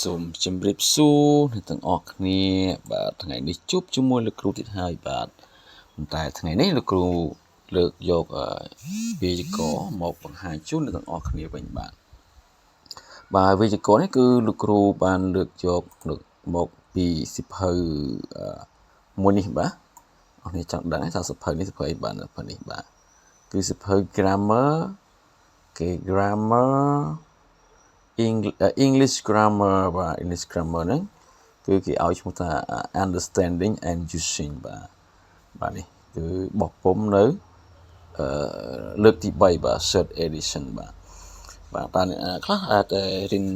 សូមជម្រាបសួរអ្នកទាំងអស់គ្នាបាទថ្ងៃនេះជួបជាមួយលោកគ្រូទៀតហើយបាទប៉ុន្តែថ្ងៃនេះលោកគ្រូលើកយកវេយ្យាករណ៍មកបង្ហាញជូនអ្នកទាំងអស់គ្នាវិញបាទវេយ្យាករណ៍នេះគឺលោកគ្រូបានលើកយកមកពីសៀវភៅមួយនេះបាទអស់នេះចង់ដឹងថាសៀវភៅនេះសៀវភៅអីបាទសៀវភៅនេះបាទគឺសៀវភៅ grammar English grammar បាទ English grammar ហ្នឹងគឺគេឲ្យឈ្មោះថា understanding and using បាទនេះគឺបោះពុំនៅលើកទី3បាទ third edition បាទតើអ្នកខ្លះអាចរៀន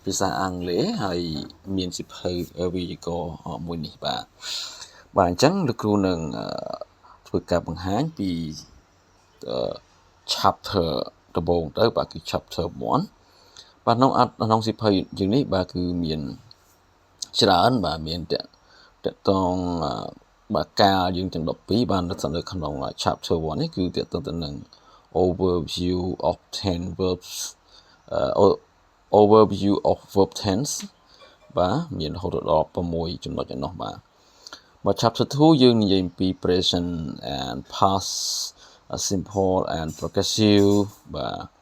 ភាសាអង់គ្លេសហើយមានសៀវភៅវេយ្យាករណ៍មួយនេះបាទអញ្ចឹងលោកគ្រូនឹងធ្វើការបង្ហាញពី chapter ដំបូងទៅបាទគឺ chapter 1បាទក្នុងសៀវភៅយើងនេះបាទគឺមានច្រើនបាទមានតកតងបាទកាលយើងទាំង12បាទនៅក្នុង chapter 1នេះគឺតកតងទៅនឹង overview of 10 verbs overview of verb tense បាទមានរហូតដល់6ចំណុចឯនោះបាទ chapter 2យើងនិយាយពី present and past simple and progressive បាទ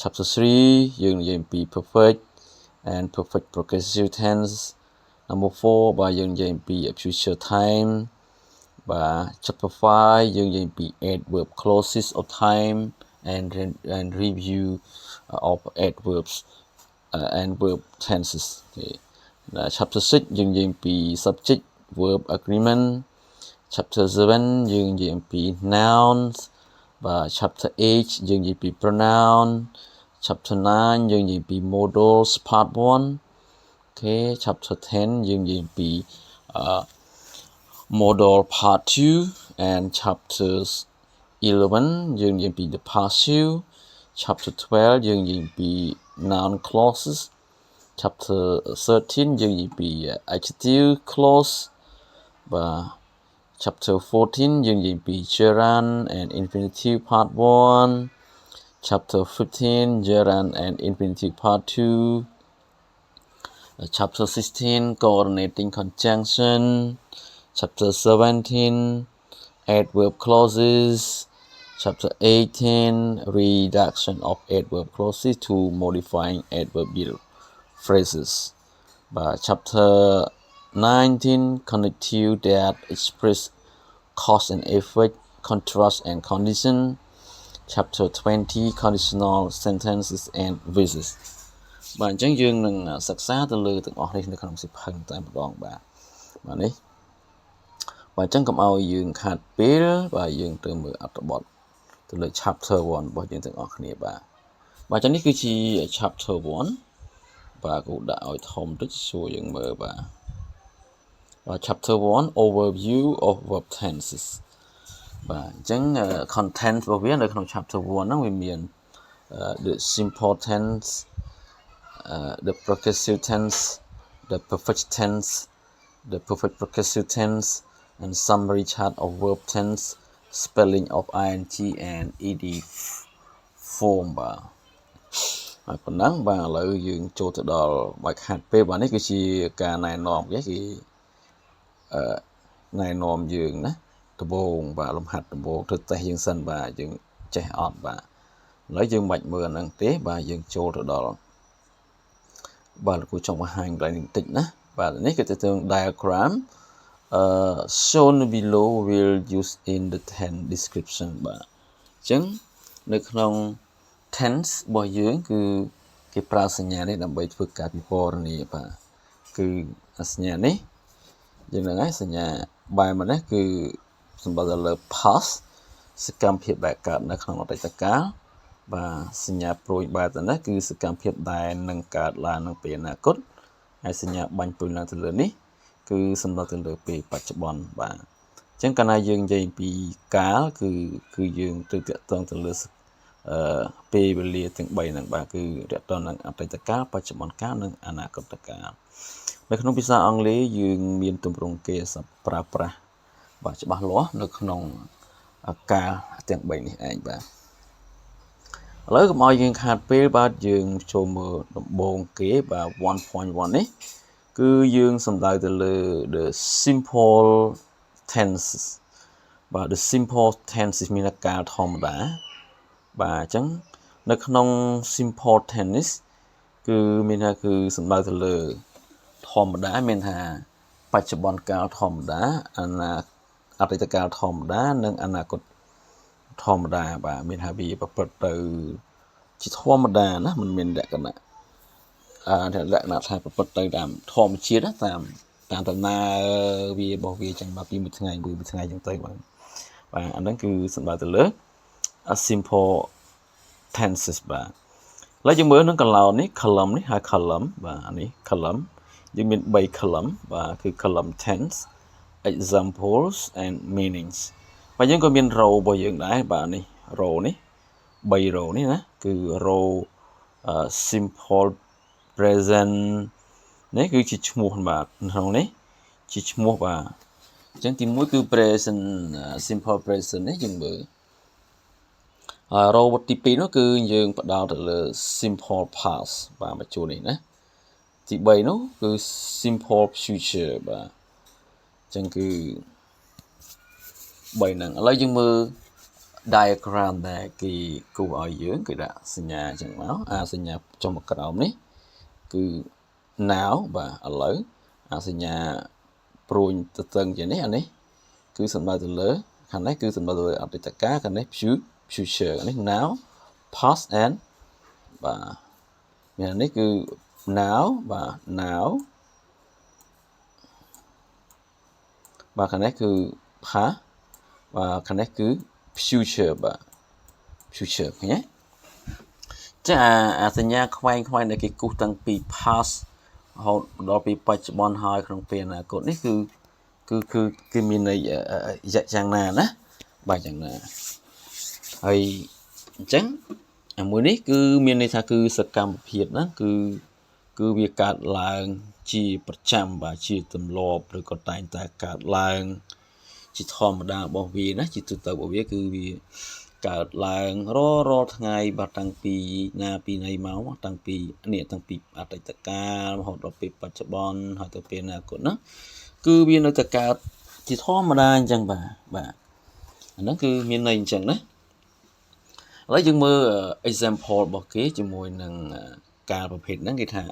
chapter 3យើងនិយាយពី perfect and perfect progressive tense number 4បាទយើងនិយាយពី future time បាទ chapter 5យើងនិយាយពី adverb clauses of time and review of adverbs and verb tenses chapter 6យើងនិយាយពី subject verb agreement chapter 7យើងនិយាយពី nouns បាទ chapter 8យើងនិយាយពី pronoun chapter 9យើងនិយាយពី modals part 1 chapter 10យើងនិយាយពី modal part 2 and chapter 11យើងនិយាយពី the passive chapter 12យើងនិយាយពី noun clauses chapter 13យើងនិយាយពី adjective clause បាទ chapter 14យើងនិយាយពី gerund and infinitive part 1 chapter 15 gerund and infinitive part 2 chapter 16 coordinating conjunction chapter 17 adverb clauses chapter 18 reduction of adverb clauses to modifying adverbial phrases but chapter 19 connective that express cause and effect contrast and condition chapter 20 conditional sentences and voices បាទអញ្ចឹងយើងនឹងសិក្សាទៅលើទាំងអស់នេះនៅក្នុងសៀវភៅតែម្ដងបាទនេះបាទអញ្ចឹងកុំឲ្យយើងខាតពេលបាទយើងទៅមើលអត្ថបទទៅលើ chapter 1របស់យើងទាំងអស់គ្នាបាទអញ្ចឹងនេះគឺជា chapter 1បាទគូដាក់ឲ្យធំតិចសួរយើងមើលបាទ chapter 1 overview of verb tenses បាទអញ្ចឹង content របស់វានៅក្នុង chapter 1ហ្នឹងវាមាន the simple tense the progressive tense the perfect tense the perfect progressive tense and summary chart of verb tense spelling of ing and ed form បាទហើយប៉ុណ្ណឹងបាទឥឡូវយើងចូលទៅដល់បាយខាត់ពេលបាទនេះគឺជាការណែនាំគេគឺណែនាំយើងណាដំបូងបាទលំហាត់ដំបូងធ្វើតេស្តយើងសិនបាទយើងចេះអត់បាទឥឡូវយើងមិនបាច់មើលហ្នឹងទេបាទយើងចូលទៅដល់បាទលោកគ្រូចង់បង្ហាញកន្លែងនេះបន្តិចណាបាទនេះគឺទៅ diagram shown below will use in the 10 description បាទអញ្ចឹងនៅក្នុង tense របស់យើងគឺគេប្រើសញ្ញានេះដើម្បីធ្វើការពិពណ៌នាបាទគឺសញ្ញានេះយើងនឹងឲ្យសញ្ញាបែបនេះគឺសម្បត្តិទៅលើ past សកម្មភាពដែលកើតនៅក្នុងអតីតកាលបាទសញ្ញាព្រួយបែបទៅនេះគឺសកម្មភាពដែលនឹងកើតឡើងនៅពេលអនាគតហើយសញ្ញាបាញ់ព្រួយឡើងទៅលើនេះគឺសម្ដៅទៅលើពេលបច្ចុប្បន្នបាទអញ្ចឹងកាលណាយើងនិយាយពីកាលគឺយើងត្រូវតាក់ទងទៅលើពេលវេលាទាំង3ហ្នឹងបាទគឺតាក់ទងនឹងអតីតកាលបច្ចុប្បន្នកាលនិងអនាគតកាលនៅក្នុងភាសាអង់គ្លេសយើងមានទម្រង់គេប្រើប្រាស់បាទច្បាស់លាស់នៅក្នុងកាលទាំង3នេះឯងបាទ ឥឡូវកុំឲ្យយើងខាតពេលបាទយើងចូលមើលដំបូងគេបាទ 1.1 នេះគឺយើងសំដៅទៅលើ the simple tenses បាទ the simple tenses មានតែកាលធម្មតាបាទអញ្ចឹងនៅក្នុង simple tense គឺមានថាគឺសំដៅទៅលើធម្មតាមានថាបច្ចុប្បន្នកាលធម្មតាអតីតកាលធម្មតានិងអនាគតធម្មតាបាទមានថាវាប្រព្រឹត្តទៅជាធម្មតាណាមិនមានលក្ខណៈលក្ខណៈថាប្រព្រឹត្តទៅតាមធម្មជាតិតាមដំណើរវារបស់វាចឹងមកពីមួយថ្ងៃចឹងទៅបាទអាហ្នឹងគឺសំដៅទៅលើ a simple tenses បាទឥឡូវយើងមើលនឹង column នេះហៅ column បាទអានេះ column យើងមាន3 column បាទគឺ column tense examples and meanings បាទយើងក៏មាន row របស់យើងដែរបាទនេះ row នេះ3 row នេះណាគឺ row simple present នេះគឺជាឈ្មោះបាទក្នុងនេះជាឈ្មោះបាទអញ្ចឹងទី1គឺ present simple present នេះយើងមើលrow ទី2នោះគឺយើងផ្ដោតទៅលើ simple past បាទមកជួរនេះណាទី3នោះគឺ simple future បាទអញ្ចឹងគឺ3ហ្នឹងឥឡូវយើងមើល diagram ដែលគេគូឲ្យយើងគឺដាក់សញ្ញាអញ្ចឹងមកសញ្ញាចុះមកក្រោមនេះគឺ now បាទឥឡូវសញ្ញាព្រួញទៅតឹងជានេះអានេះគឺសំដៅទៅលើខាងនេះគឺសំដៅទៅលើអតីតកាលខាងនេះ future នេះ now past and បាទមាននេះគឺ now បាទ now បាទខាងនេះគឺ past បាទខាងនេះគឺ future បាទ future ឃើញទេចាអាសញ្ញាខ្វែងដែលគេគូសតាំងពី past រហូតដល់ពីបច្ចុប្បន្នហើយក្នុងពេលអនាគតនេះគឺមានន័យយ៉ាងណាណាបាទយ៉ាងណាហើយអញ្ចឹងមួយនេះគឺមានន័យថាគឺសកម្មភាពហ្នឹងគឺវាកើតឡើងជាប្រចាំបាទជាទម្លាប់ឬក៏តែងតែកើតឡើងជាធម្មតារបស់វាណាជាទូទៅរបស់វាគឺវាកើតឡើងរាល់ថ្ងៃបាទតាំងពីណាពីណីមកតាំងពីអតីតកាលរហូតដល់ពេលបច្ចុប្បន្នហើយទៅពេលអនាគតណាគឺវានៅតែកើតជាធម្មតាអញ្ចឹងបាទអាហ្នឹងគឺមានន័យអញ្ចឹងណាឥឡូវយើងមើល example របស់គេជាមួយនឹងការប្រភេទហ្នឹងគេថា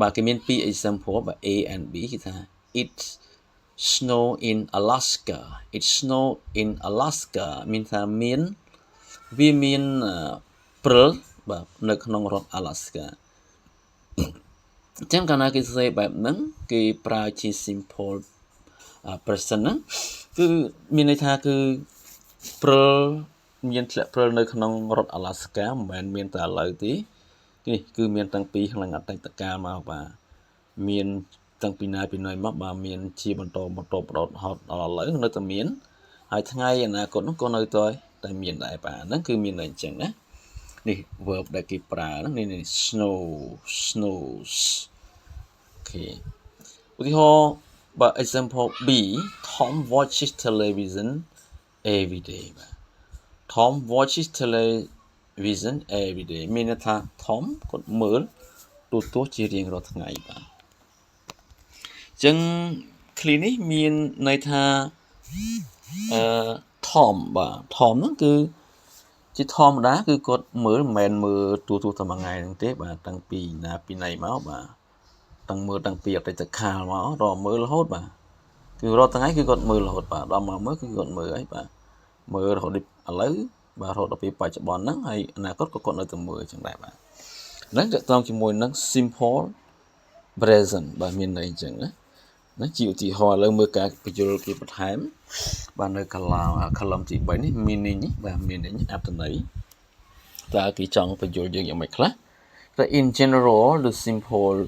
បាទគេមាន2 example បាទ A and B គេថា it snow in Alaska it snow in Alaska មានថាវាមានព្រិលបាទនៅក្នុងរដ្ឋ Alaska អញ្ចឹងកាលណាគេសរសេរបែបហ្នឹងគេប្រើជា simple present ហ្នឹងគឺមានន័យថាគឺព្រិលមានធ្លាក់ព្រិលនៅក្នុងរដ្ឋ Alaska មិនមែនមានតែឥឡូវទេនេះគឺមានតាំងពីក្នុងអតីតកាលមកបាទមានតាំងពីណាពីណីមកបាទមានជាបន្តបដោតហត់ដល់ឥឡូវនៅតែមានហើយថ្ងៃអនាគតនោះក៏នៅតែមានដែរបាទហ្នឹងគឺមានន័យអញ្ចឹងណានេះ verb ដែលគេប្រើហ្នឹងនេះ snows អូខេឧទាហរណ៍បាទ example B Tom watches television every day បាទ Tom watches television every day មានន័យថា Tom គាត់មើលទូរទស្សន៍ជារៀងរាល់ថ្ងៃបាទអញ្ចឹង clean នេះមានន័យថាTom បាទ Tom ហ្នឹងគឺជាធម្មតាគឺគាត់មើលមិនមែនមើលទូរទស្សន៍តែមួយថ្ងៃហ្នឹងទេបាទតាំងពីណាពីណីមកបាទតាំងពីអតីតកាលមករកមើលរហូតបាទគឺរាល់ថ្ងៃគឺគាត់មើលរហូតបាទដល់មកមើលគឺគាត់មើលហើយបាទមើលរហូតដល់ឥឡូវបាទរហូតដល់ពេលបច្ចុប្បន្នហ្នឹងហើយអនាគតក៏គាត់នៅតែមើលអញ្ចឹងដែរបាទហ្នឹងតើតោងជាមួយនឹង simple present បាទមានន័យអញ្ចឹងណាជាឧទាហរណ៍ឥឡូវមើលការបញ្យល់គេបន្ថែមបាទនៅ column ទី3នេះ meaning នេះបាទ meaning អត្ថន័យតើគេចង់បញ្យល់យើងយ៉ាងម៉េចខ្លះតែ in general the simple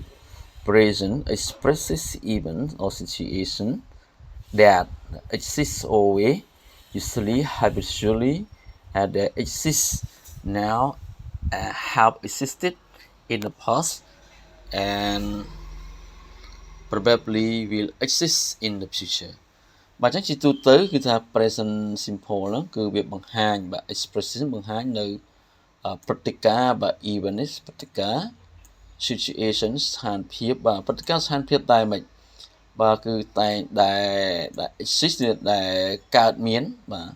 present expresses events or situation that exist always usually habitually and that exist now have existed in the past and probably will exist in the future បាទអញ្ចឹងជាទូទៅគឺថា present simple ហ្នឹងគឺវាបង្ហាញបាទ expression បង្ហាញនៅ ព្រឹត្តិការណ៍បាទ events ព្រឹត្តិការណ៍ situations ស្ថានភាពបាទព្រឹត្តិការណ៍ស្ថានភាពតែមិនបាទគឺតែងដែល exist ដែលកើតមានបាទ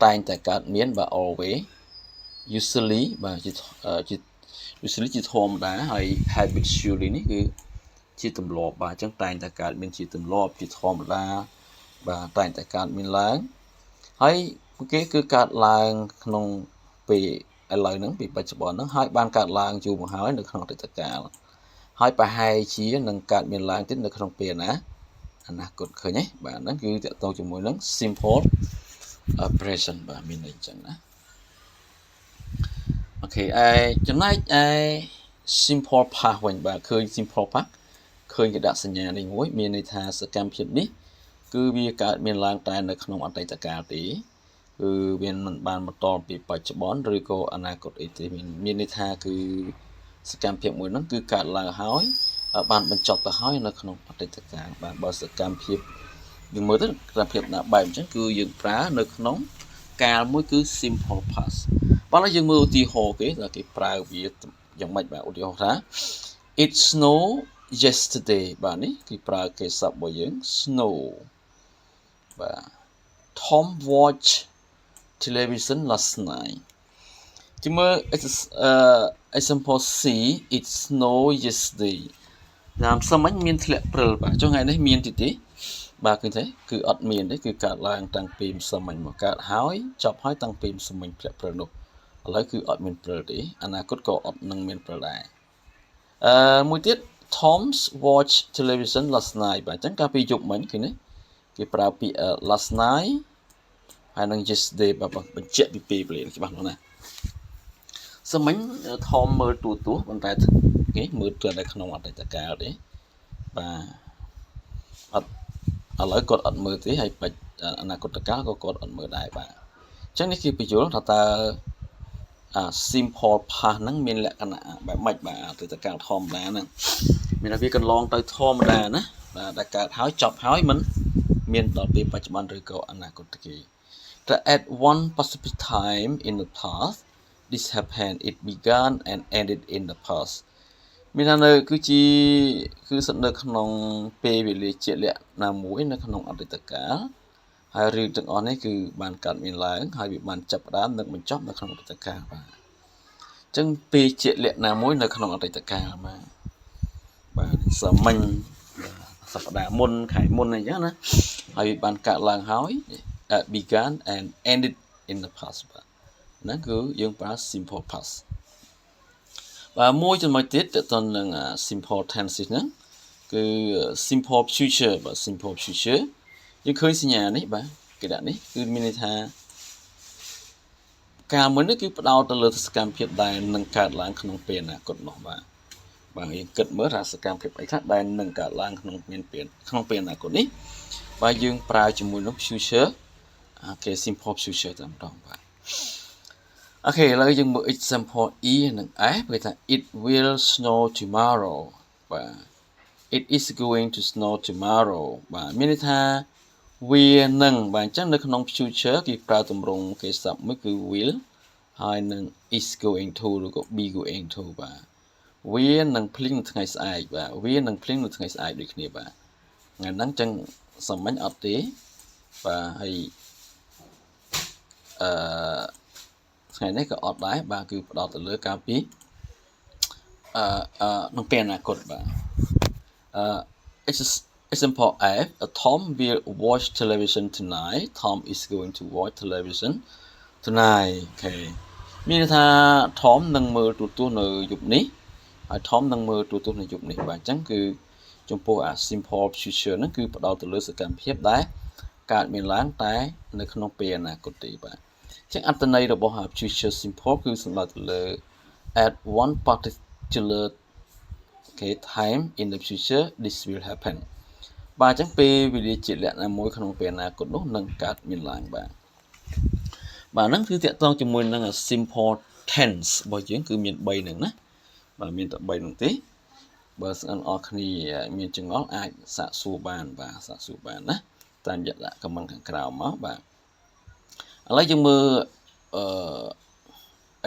តែងតែកើតមានបាទ always usually បាទជា usually ជាធម្មតាហើយ habitually នេះគឺជាទម្លាប់បាទអញ្ចឹងតែងតែកើតមានជាទម្លាប់ជាធម្មតាបាទតែងតែកើតមានឡើងហើយគេគឺកើតឡើងក្នុងពេលឥឡូវហ្នឹងពីបច្ចុប្បន្នហ្នឹងហើយបានកើតឡើងយូរមកហើយនៅក្នុងអតីតកាលហើយប្រហែលជានឹងកើតមានឡើងទៀតនៅក្នុងពេលណាអនាគតឃើញទេបាទហ្នឹងគឺតកតងជាមួយនឹង simple present បាទមានន័យអញ្ចឹងណាអូខេចំណែកsimple past វិញបាទឃើញ simple past ឃើញគេដាក់សញ្ញានេះមួយមានន័យថាសកម្មភាពនេះគឺវាកើតមានឡើងតែនៅក្នុងអតីតកាលទេគឺវាមិនបានបន្តពីបច្ចុប្បន្នឬក៏អនាគតអីទេមានន័យថាគឺសកម្មភាពមួយហ្នឹងគឺកើតឡើងហើយបានបញ្ចប់ទៅហើយនៅក្នុងអតីតកាលបាទបើសកម្មភាពយើងមើលទៅសកម្មភាពណាបែបអញ្ចឹងគឺយើងប្រើនៅក្នុងកាលមួយគឺ simple past បើយើងមើលឧទាហរណ៍គេថាគេប្រើវាយ៉ាងម៉េចបាទឧទាហរណ៍ថា it snow yesterday បាទនេះគឺប្រើគេស័ព្ទរបស់យើង snow បាទ Tom watch television last night ជាមើល example C it snow yesterday តាមសមិញមានធ្លាក់ព្រិលបាទចុះថ្ងៃនេះមានទៀតទេបាទឃើញទេគឺអត់មានទេគឺកើតឡើងតាំងពីម្សិលមិញមកកើតហើយចប់ហើយតាំងពីម្សិលមិញធ្លាក់ព្រិលនោះឥឡូវគឺអត់មានព្រិលទេអនាគតក៏អត់នឹងមានព្រិលដែរមួយទៀត Tom's watch television last night បាទអញ្ចឹងកាលពីយប់មិញឃើញទេគេប្រើពាក្យ last night ហើយនឹង yesterday បាទបញ្ជាក់ពីពេលវេលាច្បាស់ណាស់សមិញ Tom មើលទូរទស្សន៍ប៉ុន្តែគេមើលទៅនៅក្នុងអតីតកាលទេបាទអត់ឥឡូវគាត់អត់មើលទេហើយបាច់អនាគតកាលក៏គាត់អត់មើលដែរបាទអញ្ចឹងនេះគឺបញ្យល់ថាតើsimple past ហ្នឹងមានលក្ខណៈបែបម៉េចបាទអតីតកាលធម្មតាហ្នឹងមានថាវាកន្លងទៅធម្មតាណាបាទដែលកើតហើយចប់ហើយមិនមានដល់ពេលបច្ចុប្បន្នឬក៏អនាគតទេតែ at one specific time in the past this happened it began and ended in the past មានថានៅគឺស្ថិតនៅក្នុងពេលវេលាជាក់លាក់ណាមួយនៅក្នុងអតីតកាលហើយរឿងទាំងអស់នេះគឺបានកើតមានឡើងហើយវាបានចាប់ផ្ដើមនិងបញ្ចប់នៅក្នុងអតីតកាលបាទអញ្ចឹងពេលជាក់លាក់ណាមួយនៅក្នុងអតីតកាលបាទសមិញសប្តាហ៍មុនខែមុនអីចឹងណាហើយបានកើតឡើងហើយ began and ended in the past បាទហ្នឹងគឺយើងប្រើ simple past បាទមួយចំណុចទៀតតទៅនឹង simple tenses ហ្នឹងគឺ simple future បាទ simple future យើងឃើញសញ្ញានេះបាទគេដាក់នេះគឺមានន័យថាការមួយនេះគឺផ្ដោតទៅលើសកម្មភាពដែលនឹងកើតឡើងក្នុងពេលអនាគតនោះបាទយើងគិតមើលថាសកម្មភាពអីខ្លះដែលនឹងកើតឡើងក្នុងពេលអនាគតនេះបាទយើងប្រើជាមួយនឹង future គេ simple future តែម្ដងបាទអូខេឥឡូវយើងមើល example E និង F គេថា it will snow tomorrow បាទ it is going to snow tomorrow បាទមានន័យថាវានឹងបាទអញ្ចឹងនៅក្នុង future គេប្រើទម្រង់គេស័ព្ទមួយគឺ will ហើយនឹង is going to ឬក៏ be going to បាទវានឹងភ្លៀងនៅថ្ងៃស្អែកបាទវានឹងភ្លៀងនៅថ្ងៃស្អែកដូចគ្នាបាទថ្ងៃហ្នឹងអញ្ចឹងសាមញ្ញអត់ទេបាទហើយថ្ងៃនេះក៏អត់ដែរបាទគឺផ្ដោតទៅលើការពីក្នុងពេលអនាគតបាទexample F Tom will watch television tonight Tom is going to watch television tonight អូខេមានន័យថា Tom នឹងមើលទូរទស្សន៍នៅយប់នេះហើយ Tom នឹងមើលទូរទស្សន៍នៅយប់នេះបាទអញ្ចឹងគឺចំពោះsimple future ហ្នឹងគឺផ្ដោតទៅលើសកម្មភាពដែលកើតមានឡើងតែនៅក្នុងពេលអនាគតទេបាទអញ្ចឹងអត្ថន័យរបស់ future simple គឺសំដៅទៅលើ at one particular time in the future this will happen បាទអញ្ចឹងពេលវេលាជាលក្ខណៈមួយក្នុងពេលអនាគតនោះនឹងកើតមានឡើងបាទហ្នឹងគឺតកតងជាមួយនឹង simple tense របស់យើងគឺមាន3ហ្នឹងណាបាទមានតែ3ហ្នឹងទេបើស្អិនអរគ្នាមានចង្អល់អាចសាកសួរបានបាទសាកសួរបានណាតាមរយៈដាក់ comment ខាងក្រោមមកបាទឥឡូវយើងមើល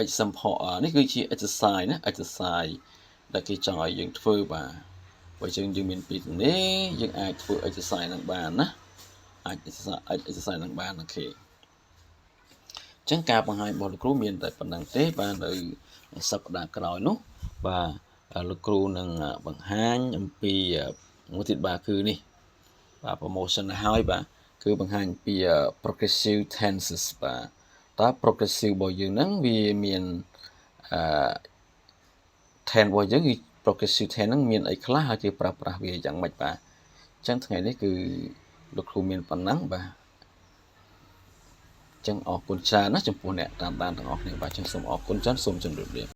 example នេះគឺជា exercise ណា exercise ដែលគេចង់ឲ្យយើងធ្វើបាទបើយើងមានពីទំនេរយើងអាចធ្វើ exercise នឹងបានណាអាច exercise នឹងបានអូខេអញ្ចឹងការបង្ហាញរបស់លោកគ្រូមានតែប៉ុណ្្នឹងទេបាទនៅសប្តាហ៍ក្រោយនោះបាទលោកគ្រូនឹងបង្ហាញអំពីមួយទៀតបាទគឺនេះបាទ promotion ទៅហើយបាទគឺបង្ហាញពី progressive tenses បាទតើ progressive របស់យើងហ្នឹងវាមានtense របស់យើងគឺ progressive tense ហ្នឹងមានអីខ្លះហើយគេប្រើប្រាស់វាយ៉ាងម៉េចបាទអញ្ចឹងថ្ងៃនេះគឺលោកគ្រូមានប៉ុណ្ណឹងបាទអញ្ចឹងអរគុណច្រើនណាស់ចំពោះអ្នកតាមដានទាំងអស់គ្នាបាទអញ្ចឹងសូមអរគុណច្រើនសូមជម្រាបលា